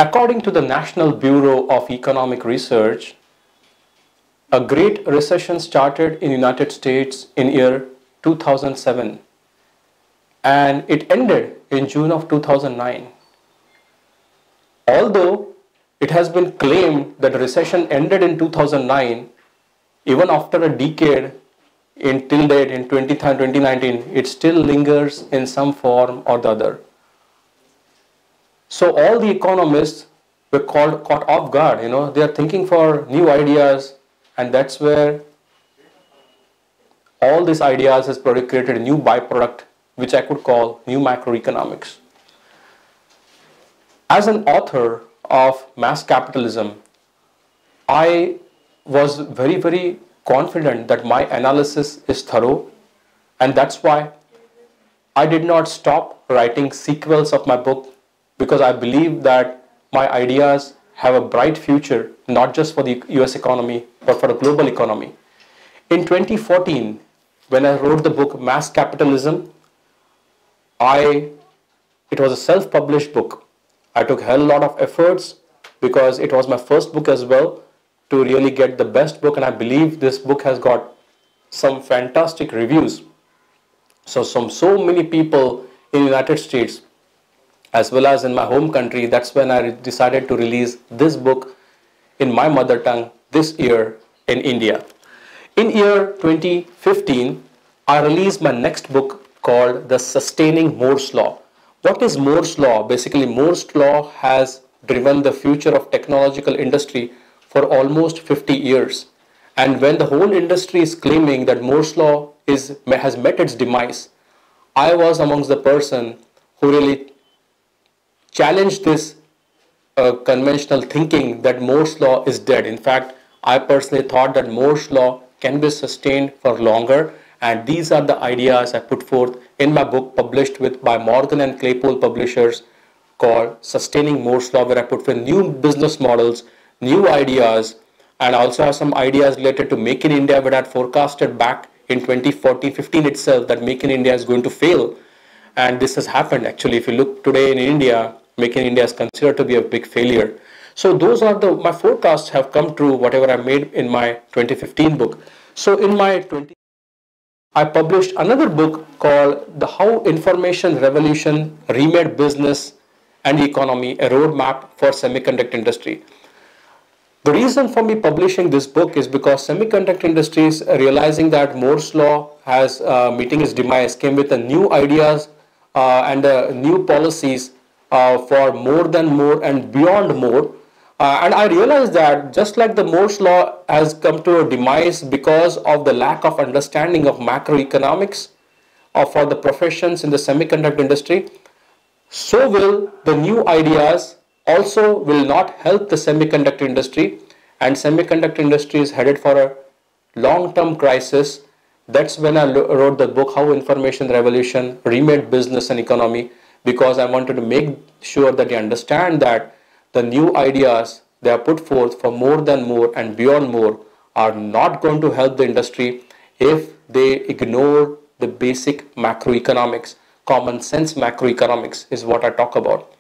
According to the National Bureau of Economic Research, a great recession started in the United States in year 2007 and it ended in June of 2009. Although it has been claimed that the recession ended in 2009, even after a decade till date in 2019, it still lingers in some form or the other. So all the economists were caught off guard. They are thinking for new ideas, and that's where all these ideas has created a new byproduct, which I could call new macroeconomics. As an author of Mass Capitalism, I was very, very confident that my analysis is thorough, and that's why I did not stop writing sequels of my book, because I believe that my ideas have a bright future, not just for the US economy, but for the global economy. In 2014, when I wrote the book Mass Capitalism, it was a self-published book. I took a hell lot of efforts because it was my first book as well to really get the best book, and I believe this book has got some fantastic reviews. So many people in the United States as well as in my home country, that's when I decided to release this book in my mother tongue this year in India. In year 2015, I released my next book called The Sustaining Moore's Law. What is Moore's Law? Basically, Moore's Law has driven the future of technological industry for almost 50 years. And when the whole industry is claiming that Moore's Law has met its demise, I was amongst the person who really challenged this conventional thinking that Moore's Law is dead. In fact, I personally thought that Moore's Law can be sustained for longer, and these are the ideas I put forth in my book published by Morgan and Claypool Publishers called Sustaining Moore's Law, where I put forth new business models, new ideas, and also have some ideas related to Make in India, where I had forecasted back in 2014-15 itself that Make in India is going to fail. And this has happened actually. If you look today in India, Make in India is considered to be a big failure. So those are my forecasts have come true, whatever I made in my 2015 book. So in my I published another book called How Information Revolution Remade Business and Economy, a Roadmap for Semiconductor Industry. The reason for me publishing this book is because semiconductor industries realizing that Moore's Law has meeting its demise came with new ideas and new policies for more than more and beyond more. And I realized that just like the Moore's Law has come to a demise because of the lack of understanding of macroeconomics for the professions in the semiconductor industry, so will the new ideas also will not help the semiconductor industry, and semiconductor industry is headed for a long-term crisis. That's when I wrote the book How Information Revolution Remade Business and Economy, because I wanted to make sure that you understand that the new ideas they are put forth for more than more and beyond more are not going to help the industry if they ignore the basic macroeconomics. Common sense macroeconomics is what I talk about.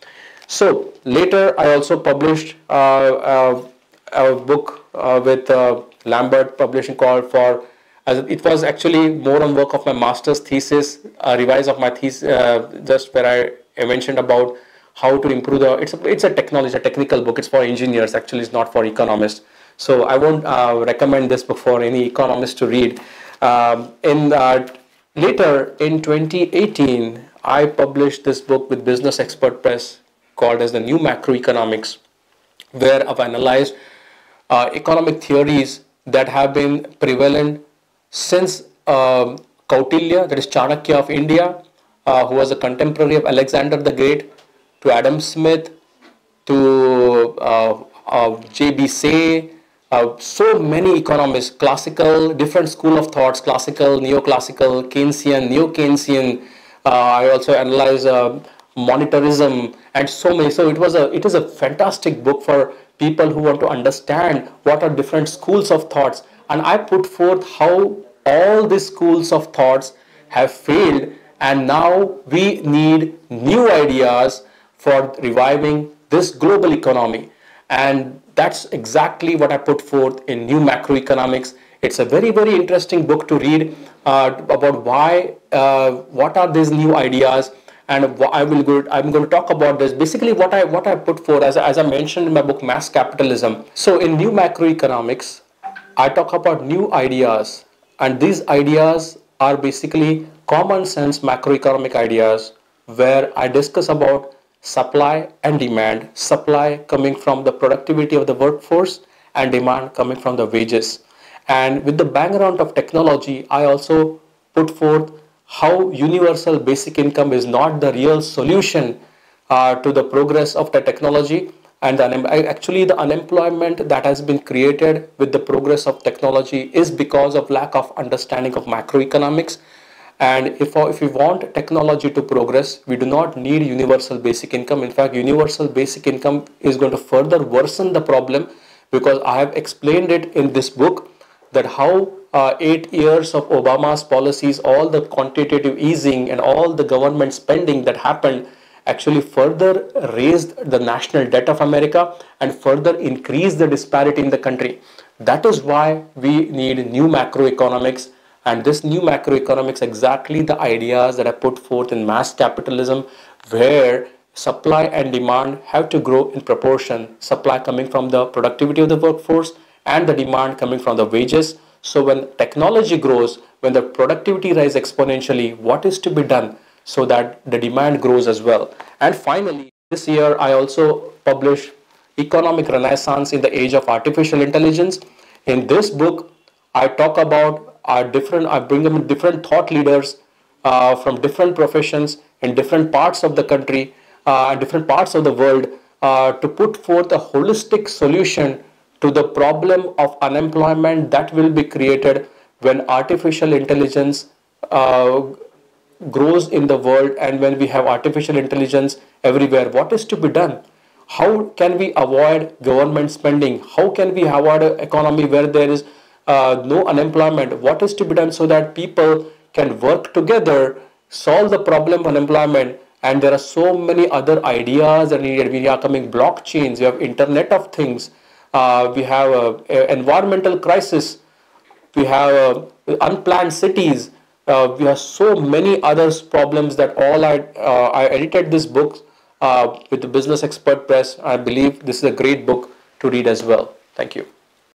So later I also published a book with Lambert Publishing called it was actually more on work of my master's thesis, a revise of my thesis, just where I mentioned about how to improve it's a technical book. It's for engineers, actually it's not for economists. So I won't recommend this book for any economist to read. Later in 2018, I published this book with Business Expert Press called as the New Macroeconomics, where I've analyzed economic theories that have been prevalent since Kautilya, that is Chanakya of India, who was a contemporary of Alexander the Great, to Adam Smith, to J.B. Say, so many economists, classical, different school of thoughts, classical, neoclassical, Keynesian, neo-Keynesian. I also analyze monetarism and so many. So it is a fantastic book for people who want to understand what are different schools of thoughts. And I put forth how all these schools of thoughts have failed, and now we need new ideas for reviving this global economy. And that's exactly what I put forth in New Macroeconomics. It's a very, very interesting book to read about what are these new ideas, and I'm going to talk about this. Basically, what I put forth, as I mentioned in my book, Mass Capitalism. So in New Macroeconomics, I talk about new ideas, and these ideas are basically common sense macroeconomic ideas where I discuss about supply and demand, supply coming from the productivity of the workforce and demand coming from the wages. And with the background of technology, I also put forth how universal basic income is not the real solution to the progress of the technology, and actually the unemployment that has been created with the progress of technology is because of lack of understanding of macroeconomics. And if we want technology to progress, we do not need universal basic income. In fact, universal basic income is going to further worsen the problem, because I have explained it in this book that how 8 years of Obama's policies, all the quantitative easing and all the government spending that happened, actually further raised the national debt of America and further increased the disparity in the country. That is why we need new macroeconomics. And this new macroeconomics, exactly the ideas that I put forth in Mass Capitalism, where supply and demand have to grow in proportion, supply coming from the productivity of the workforce and the demand coming from the wages. So when technology grows, when the productivity rises exponentially, what is to be done so that the demand grows as well? And finally, this year I also published Economic Renaissance in the Age of Artificial Intelligence. In this book, I talk about I bring them different thought leaders from different professions in different parts of the country, different parts of the world, to put forth a holistic solution to the problem of unemployment that will be created when artificial intelligence grows in the world, and when we have artificial intelligence everywhere. What is to be done? How can we avoid government spending? How can we avoid an economy where there is no unemployment? What is to be done so that people can work together, solve the problem of unemployment? And there are so many other ideas that are needed. We are coming blockchains, we have Internet of Things, we have environmental crisis, we have unplanned cities, we have so many other problems that all I edited this book with the Business Expert Press. I believe this is a great book to read as well. Thank you.